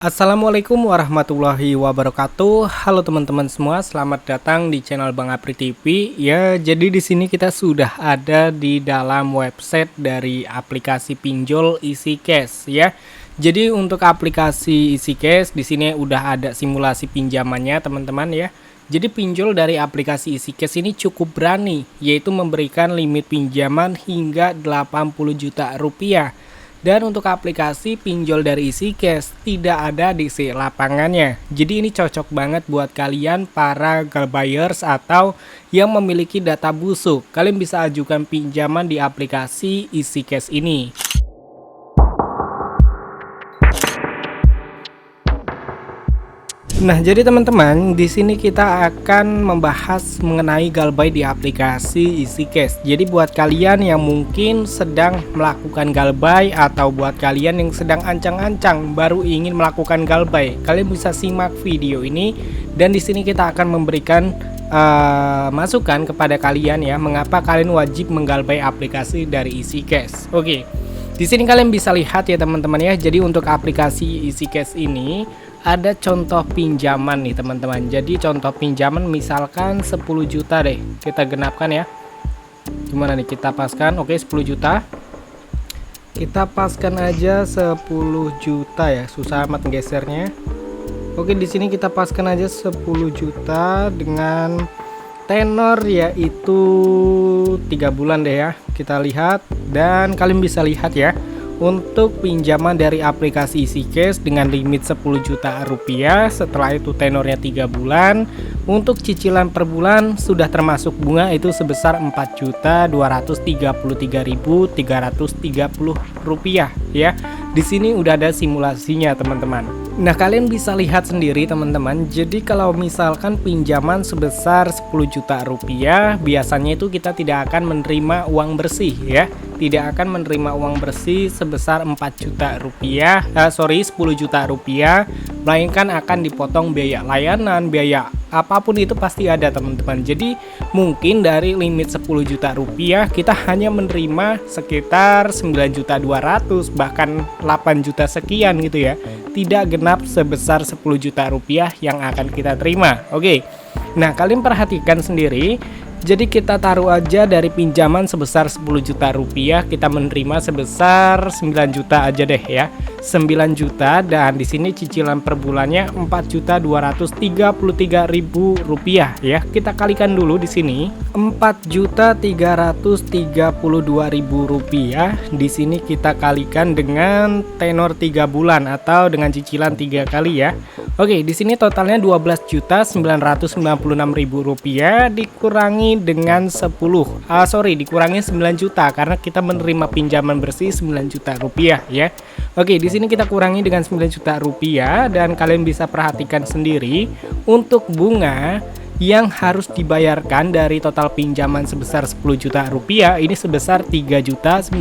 Assalamualaikum warahmatullahi wabarakatuh. Halo teman-teman semua, selamat datang di channel Bang Apri TV. Ya, jadi di sini kita sudah ada di dalam website dari aplikasi pinjol EasyCash ya. Jadi untuk aplikasi EasyCash di sini udah ada simulasi pinjamannya teman-teman ya. Jadi pinjol dari aplikasi EasyCash ini cukup berani, yaitu memberikan limit pinjaman hingga 80 juta rupiah. Dan untuk aplikasi pinjol dari EasyCash tidak ada DC lapangannya. Jadi ini cocok banget buat kalian para gold buyers atau yang memiliki data busuk. Kalian bisa ajukan pinjaman di aplikasi EasyCash ini. Nah, jadi teman-teman, di sini kita akan membahas mengenai galbay di aplikasi EasyCash. Jadi buat kalian yang mungkin sedang melakukan galbay atau buat kalian yang sedang ancang-ancang baru ingin melakukan galbay, kalian bisa simak video ini dan di sini kita akan memberikan masukan kepada kalian ya, mengapa kalian wajib menggalbay aplikasi dari EasyCash. Oke. Di sini kalian bisa lihat ya teman-teman ya. Jadi untuk aplikasi EasyCash ini ada contoh pinjaman nih teman-teman. Jadi contoh pinjaman misalkan 10 juta deh, kita genapkan ya. Gimana nih kita paskan? Oke, 10 juta kita paskan aja 10 juta ya, susah amat gesernya. Oke, di sini kita paskan aja 10 juta dengan tenor yaitu 3 bulan deh ya. Kita lihat dan kalian bisa lihat ya, untuk pinjaman dari aplikasi EasyCash dengan limit 10 juta rupiah, setelah itu tenornya 3 bulan, untuk cicilan per bulan sudah termasuk bunga itu sebesar 4.233.330 rupiah ya. Di sini udah ada simulasinya teman-teman. Nah, kalian bisa lihat sendiri teman-teman. Jadi kalau misalkan pinjaman sebesar 10 juta rupiah, biasanya itu kita tidak akan menerima uang bersih ya. Tidak akan menerima uang bersih sebesar 4 juta rupiah, 10 juta rupiah, melainkan akan dipotong biaya layanan, biaya apapun itu pasti ada teman-teman. Jadi mungkin dari limit 10 juta rupiah kita hanya menerima sekitar 9.200.000 bahkan 8 juta sekian gitu ya. Tidak genap sebesar 10 juta rupiah yang akan kita terima. Oke. Nah, kalian perhatikan sendiri. Jadi kita taruh aja dari pinjaman sebesar 10 juta rupiah, kita menerima sebesar 9 juta aja deh ya. 9 juta dan di sini cicilan per bulannya 4.233.000 rupiah ya. Kita kalikan dulu di sini 4.332.000 rupiah. Di sini kita kalikan dengan tenor 3 bulan atau dengan cicilan 3 kali ya. Oke, di sini totalnya 12.996.000 rupiah dikurangi dengan 9 juta karena kita menerima pinjaman bersih 9 juta rupiah ya. Oke, di sini kita kurangi dengan 9 juta rupiah dan kalian bisa perhatikan sendiri untuk bunga yang harus dibayarkan dari total pinjaman sebesar 10 juta rupiah ini sebesar 3.996.000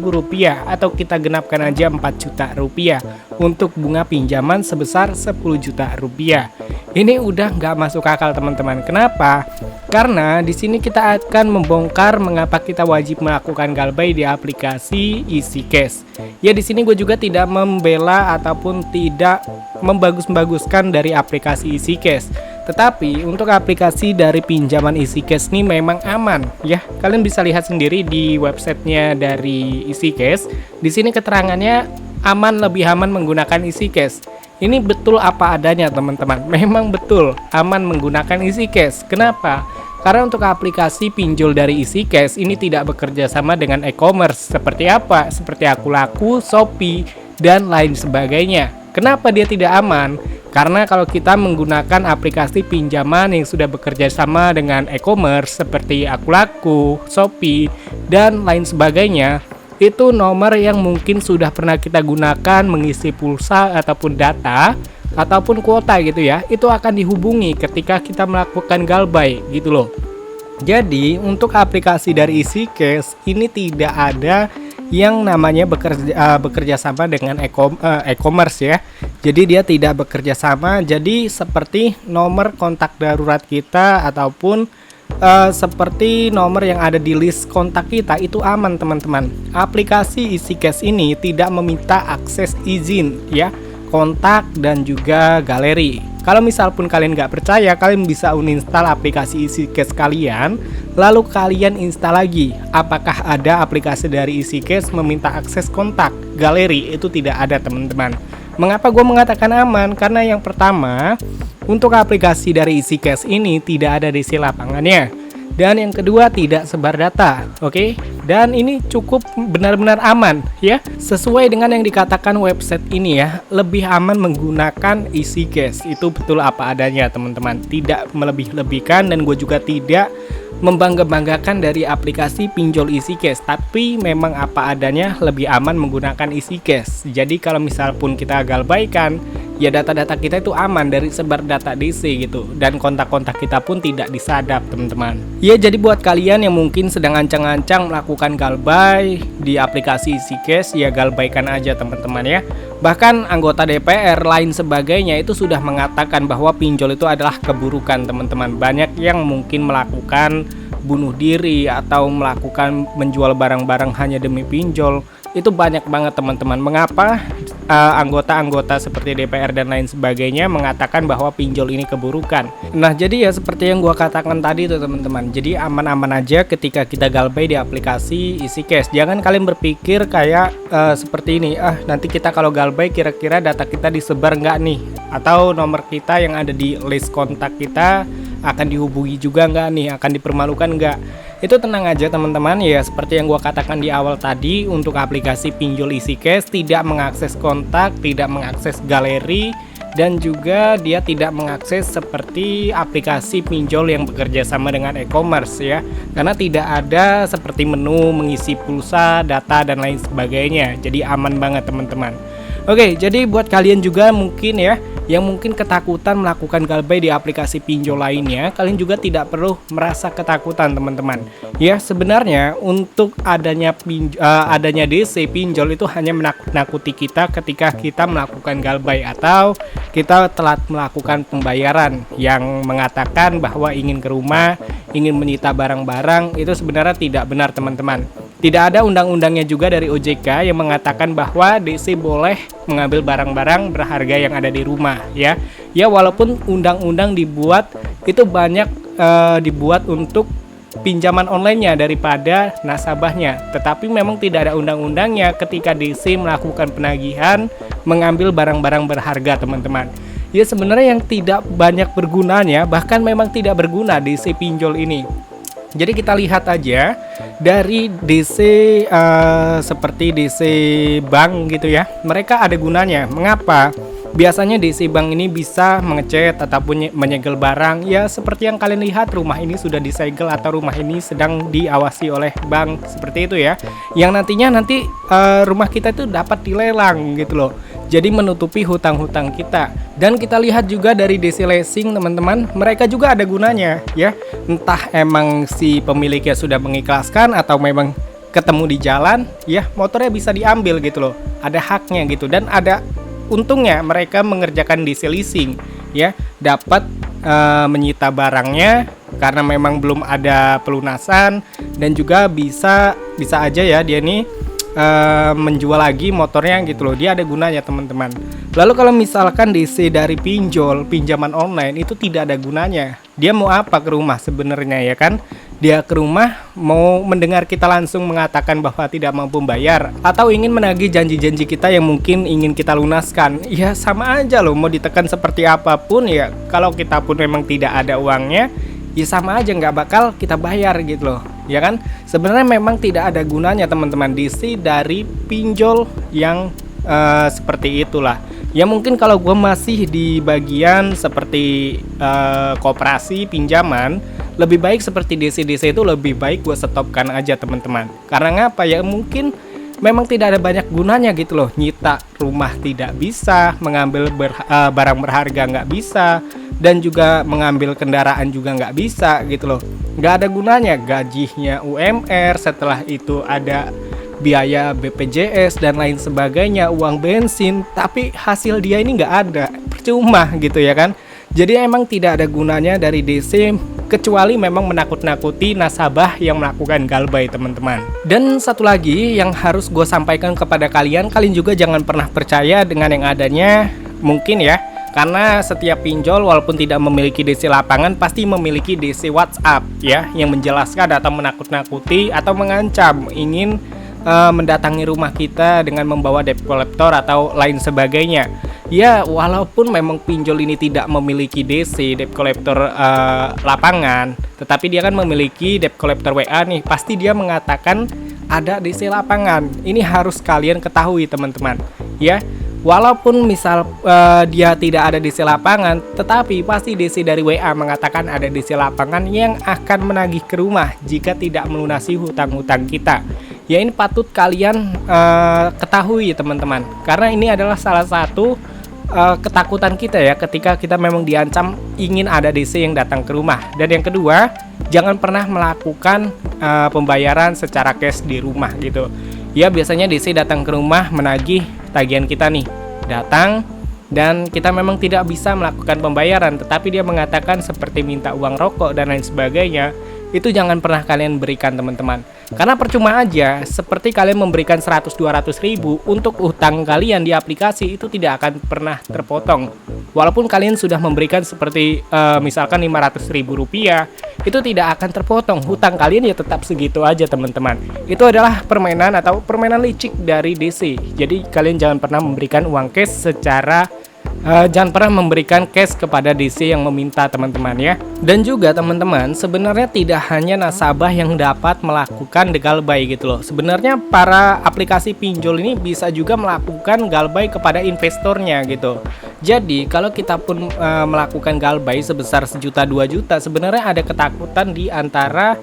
rupiah atau kita genapkan aja 4 juta rupiah untuk bunga pinjaman sebesar 10 juta rupiah. Ini udah nggak masuk akal teman-teman. Kenapa? Karena di sini kita akan membongkar mengapa kita wajib melakukan galbay di aplikasi EasyCash. Ya, di sini gue juga tidak membela ataupun tidak membagus-baguskan dari aplikasi EasyCash. Tetapi untuk aplikasi dari pinjaman EasyCash ini memang aman ya. Kalian bisa lihat sendiri di websitenya dari EasyCash. Di sini keterangannya aman, lebih aman menggunakan EasyCash. Ini betul apa adanya teman-teman. Memang betul aman menggunakan EasyCash. Kenapa? Karena untuk aplikasi pinjol dari EasyCash ini tidak bekerja sama dengan e-commerce. Seperti apa? Seperti Akulaku, Shopee, dan lain sebagainya. Kenapa dia tidak aman? Karena kalau kita menggunakan aplikasi pinjaman yang sudah bekerja sama dengan e-commerce seperti Akulaku, Shopee, dan lain sebagainya, itu nomor yang mungkin sudah pernah kita gunakan mengisi pulsa ataupun data ataupun kuota gitu ya, itu akan dihubungi ketika kita melakukan galbay gitu loh. Jadi untuk aplikasi dari EasyCash ini tidak ada yang namanya bekerja sama dengan e-commerce ya. Jadi dia tidak bekerja sama. Jadi seperti nomor kontak darurat kita ataupun seperti nomor yang ada di list kontak kita itu aman teman-teman. Aplikasi EasyCash ini tidak meminta akses izin ya. kontak, dan juga galeri. Kalau misal pun kalian nggak percaya, kalian bisa uninstall aplikasi EasyCash kalian, lalu kalian install lagi. Apakah ada aplikasi dari EasyCash meminta akses kontak, galeri? Itu tidak ada teman-teman. Mengapa gue mengatakan aman? Karena yang pertama, untuk aplikasi dari EasyCash ini tidak ada DC lapangannya. Dan yang kedua, tidak sebar data, oke? Dan ini cukup benar-benar aman ya. Sesuai dengan yang dikatakan website ini ya, lebih aman menggunakan EasyCash. Itu betul apa adanya teman-teman, tidak melebih-lebihkan, dan gue juga tidak membangga-banggakan dari aplikasi pinjol EasyCash, tapi memang apa adanya, lebih aman menggunakan EasyCash. Jadi kalau misal pun kita galbaikan, ya data-data kita itu aman dari sebar data DC gitu, dan kontak-kontak kita pun tidak disadap teman-teman. Ya, jadi buat kalian yang mungkin sedang ancang-ancang melakukan galbay di aplikasi EasyCash, ya galbaikan aja teman-teman ya. Bahkan anggota DPR lain sebagainya itu sudah mengatakan bahwa pinjol itu adalah keburukan teman-teman. Banyak yang mungkin melakukan bunuh diri atau melakukan menjual barang-barang hanya demi pinjol. Itu banyak banget teman-teman. Mengapa anggota-anggota seperti DPR dan lain sebagainya mengatakan bahwa pinjol ini keburukan? Nah, jadi ya seperti yang gua katakan tadi tuh teman-teman. Jadi aman-aman aja ketika kita galbay di aplikasi EasyCash. Jangan kalian berpikir kayak seperti ini, nanti kita kalau galbay kira-kira data kita disebar nggak nih? Atau nomor kita yang ada di list kontak kita akan dihubungi juga nggak nih? Akan dipermalukan nggak? Itu tenang aja teman-teman ya, seperti yang gua katakan di awal tadi, untuk aplikasi pinjol EasyCash tidak mengakses kontak, tidak mengakses galeri, dan juga dia tidak mengakses seperti aplikasi pinjol yang bekerja sama dengan e-commerce ya, karena tidak ada seperti menu mengisi pulsa, data, dan lain sebagainya. Jadi aman banget teman-teman. Oke, jadi buat kalian juga mungkin ya yang mungkin ketakutan melakukan galbay di aplikasi pinjol lainnya, kalian juga tidak perlu merasa ketakutan teman-teman. Ya, sebenarnya untuk adanya DC pinjol itu hanya menakut-nakuti kita ketika kita melakukan galbay atau kita telat melakukan pembayaran yang mengatakan bahwa ingin ke rumah, ingin menyita barang-barang. Itu sebenarnya tidak benar teman-teman. Tidak ada undang-undangnya juga dari OJK yang mengatakan bahwa DC boleh mengambil barang-barang berharga yang ada di rumah ya. Ya, walaupun undang-undang dibuat itu banyak dibuat untuk pinjaman online-nya daripada nasabahnya, tetapi memang tidak ada undang-undangnya ketika DC melakukan penagihan mengambil barang-barang berharga teman-teman. Ya, sebenarnya yang tidak banyak bergunanya, bahkan memang tidak berguna DC pinjol ini. Jadi kita lihat aja dari DC seperti DC bank gitu ya, mereka ada gunanya. Mengapa? Biasanya DC bank ini bisa mengecek ataupun menyegel barang. Ya, seperti yang kalian lihat, rumah ini sudah disegel atau rumah ini sedang diawasi oleh bank, seperti itu ya. Yang nantinya rumah kita itu dapat dilelang gitu loh. Jadi menutupi hutang-hutang kita. Dan kita lihat juga dari DC leasing teman-teman, mereka juga ada gunanya ya. Entah emang si pemiliknya sudah mengikhlaskan atau memang ketemu di jalan ya, motornya bisa diambil gitu loh. Ada haknya gitu, dan ada untungnya mereka mengerjakan DC leasing ya, dapat menyita barangnya karena memang belum ada pelunasan, dan juga bisa aja ya dia nih menjual lagi motornya gitu loh. Dia ada gunanya teman-teman. Lalu kalau misalkan DC dari pinjaman online itu tidak ada gunanya, dia mau apa ke rumah sebenarnya ya kan? Dia ke rumah mau mendengar kita langsung mengatakan bahwa tidak mampu bayar, atau ingin menagih janji-janji kita yang mungkin ingin kita lunaskan. Ya sama aja loh, mau ditekan seperti apapun ya, kalau kita pun memang tidak ada uangnya, ya sama aja nggak bakal kita bayar gitu loh, ya kan? Sebenarnya memang tidak ada gunanya teman-teman DC dari pinjol yang seperti itulah. Ya mungkin kalau gue masih di bagian seperti koperasi pinjaman, lebih baik seperti DC itu lebih baik gue stopkan aja teman-teman. Karena ngapa ya, mungkin memang tidak ada banyak gunanya gitu loh. Nyita rumah tidak bisa, mengambil barang berharga nggak bisa, dan juga mengambil kendaraan juga nggak bisa gitu loh. Nggak ada gunanya. Gajinya UMR, setelah itu ada biaya BPJS dan lain sebagainya, uang bensin, tapi hasil dia ini nggak ada, percuma gitu ya kan. Jadi emang tidak ada gunanya dari DC kecuali memang menakut-nakuti nasabah yang melakukan galbay teman-teman. Dan satu lagi yang harus gue sampaikan kepada kalian juga jangan pernah percaya dengan yang adanya mungkin ya, karena setiap pinjol walaupun tidak memiliki DC lapangan pasti memiliki DC WhatsApp ya, yang menjelaskan atau menakut-nakuti atau mengancam ingin mendatangi rumah kita dengan membawa debt collector atau lain sebagainya. Ya, walaupun memang pinjol ini tidak memiliki DC debt collector lapangan, tetapi dia kan memiliki debt collector WA nih, pasti dia mengatakan ada DC lapangan. Ini harus kalian ketahui teman-teman ya. Walaupun misal dia tidak ada DC lapangan, tetapi pasti DC dari WA mengatakan ada DC lapangan yang akan menagih ke rumah jika tidak melunasi hutang-hutang kita. Ya, ini patut kalian ketahui teman-teman, karena ini adalah salah satu ketakutan kita ya, ketika kita memang diancam ingin ada DC yang datang ke rumah. Dan yang kedua, jangan pernah melakukan pembayaran secara cash di rumah gitu. Ya, biasanya DC datang ke rumah menagih tagihan kita nih, datang dan kita memang tidak bisa melakukan pembayaran, tetapi dia mengatakan seperti minta uang rokok dan lain sebagainya. Itu jangan pernah kalian berikan teman-teman, karena percuma aja seperti kalian memberikan 100-200 ribu untuk utang kalian di aplikasi, itu tidak akan pernah terpotong. Walaupun kalian sudah memberikan seperti misalkan 500 ribu rupiah, itu tidak akan terpotong, hutang kalian ya tetap segitu aja teman-teman. Itu adalah permainan atau permainan licik dari DC. Jadi kalian jangan pernah memberikan uang cash secara jangan pernah memberikan cash kepada DC yang meminta teman-teman ya. Dan juga teman-teman, sebenarnya tidak hanya nasabah yang dapat melakukan galbay gitu loh. Sebenarnya para aplikasi pinjol ini bisa juga melakukan galbay kepada investornya gitu. Jadi kalau kita pun melakukan galbay sebesar 1 juta 2 juta, sebenarnya ada ketakutan di antara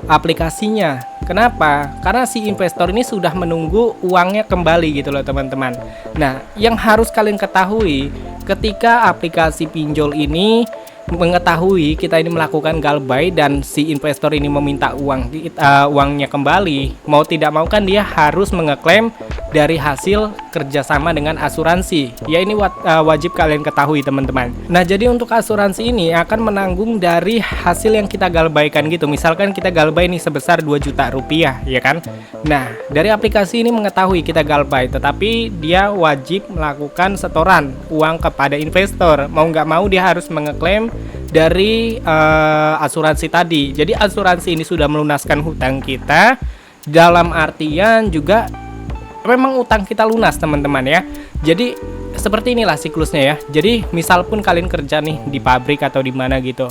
aplikasinya. Kenapa? Karena si investor ini sudah menunggu uangnya kembali gitu loh teman-teman. Nah, yang harus kalian ketahui, ketika aplikasi pinjol ini mengetahui kita ini melakukan galbay dan si investor ini meminta uangnya kembali, mau tidak mau kan dia harus mengeklaim dari hasil kerjasama dengan asuransi. Ya, ini wajib kalian ketahui teman-teman. Nah, jadi untuk asuransi ini akan menanggung dari hasil yang kita galbaykan gitu. Misalkan kita galbay nih sebesar 2 juta rupiah ya kan. Nah, dari aplikasi ini mengetahui kita galbay, tetapi dia wajib melakukan setoran uang kepada investor. Mau nggak mau dia harus mengeklaim dari asuransi tadi. Jadi asuransi ini sudah melunaskan hutang kita, dalam artian juga memang utang kita lunas teman-teman ya. Jadi seperti inilah siklusnya ya. Jadi misal pun kalian kerja nih di pabrik atau di mana gitu.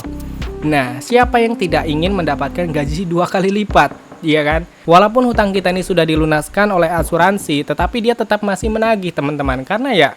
Nah, siapa yang tidak ingin mendapatkan gaji 2 kali lipat, iya kan? Walaupun hutang kita ini sudah dilunaskan oleh asuransi, tetapi dia tetap masih menagih teman-teman, karena ya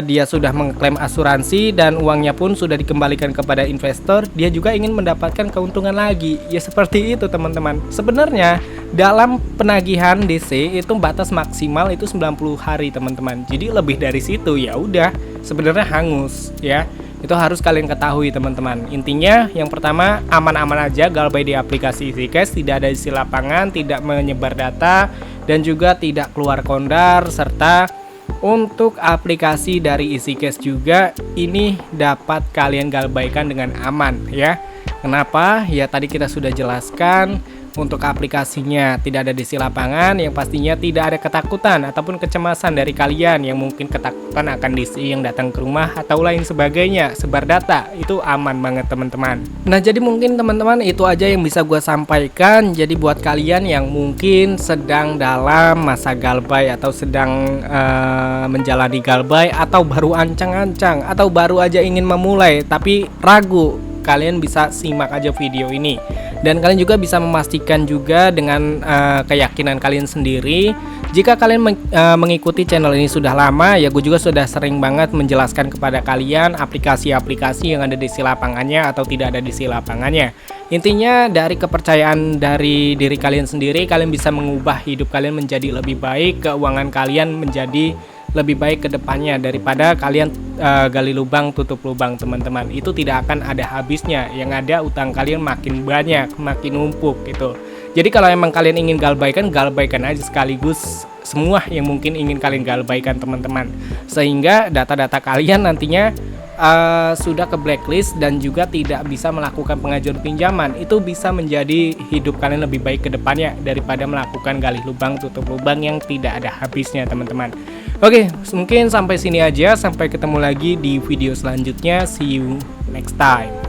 dia sudah mengklaim asuransi dan uangnya pun sudah dikembalikan kepada investor, dia juga ingin mendapatkan keuntungan lagi. Ya seperti itu teman-teman. Sebenarnya dalam penagihan DC itu batas maksimal itu 90 hari teman-teman. Jadi lebih dari situ ya udah sebenarnya hangus ya. Itu harus kalian ketahui teman-teman. Intinya yang pertama, aman-aman aja galbay di aplikasi EasyCash, tidak ada isi lapangan, tidak menyebar data, dan juga tidak keluar kondar. Serta untuk aplikasi dari EasyCash juga ini dapat kalian galbaykan dengan aman ya. Kenapa? Ya tadi kita sudah jelaskan. Untuk aplikasinya tidak ada DC lapangan, yang pastinya tidak ada ketakutan ataupun kecemasan dari kalian yang mungkin ketakutan akan DC yang datang ke rumah atau lain sebagainya, sebar data, itu aman banget teman-teman. Nah, jadi mungkin teman-teman itu aja yang bisa gue sampaikan. Jadi buat kalian yang mungkin sedang dalam masa galbay atau sedang menjalani galbay atau baru ancang-ancang atau baru aja ingin memulai tapi ragu, kalian bisa simak aja video ini. Dan kalian juga bisa memastikan juga dengan keyakinan kalian sendiri. Jika kalian mengikuti channel ini sudah lama, ya gue juga sudah sering banget menjelaskan kepada kalian aplikasi-aplikasi yang ada di DC lapangannya atau tidak ada di DC lapangannya. Intinya dari kepercayaan dari diri kalian sendiri, kalian bisa mengubah hidup kalian menjadi lebih baik, keuangan kalian menjadi lebih baik ke depannya daripada kalian gali lubang tutup lubang teman-teman. Itu tidak akan ada habisnya, yang ada utang kalian makin banyak, makin numpuk gitu. Jadi kalau emang kalian ingin galbaikan aja sekaligus semua yang mungkin ingin kalian abaikan teman-teman, sehingga data-data kalian nantinya sudah ke blacklist dan juga tidak bisa melakukan pengajuan pinjaman. Itu bisa menjadi hidup kalian lebih baik ke depannya daripada melakukan gali lubang tutup lubang yang tidak ada habisnya teman-teman. Oke, mungkin sampai sini aja, sampai ketemu lagi di video selanjutnya. See you next time.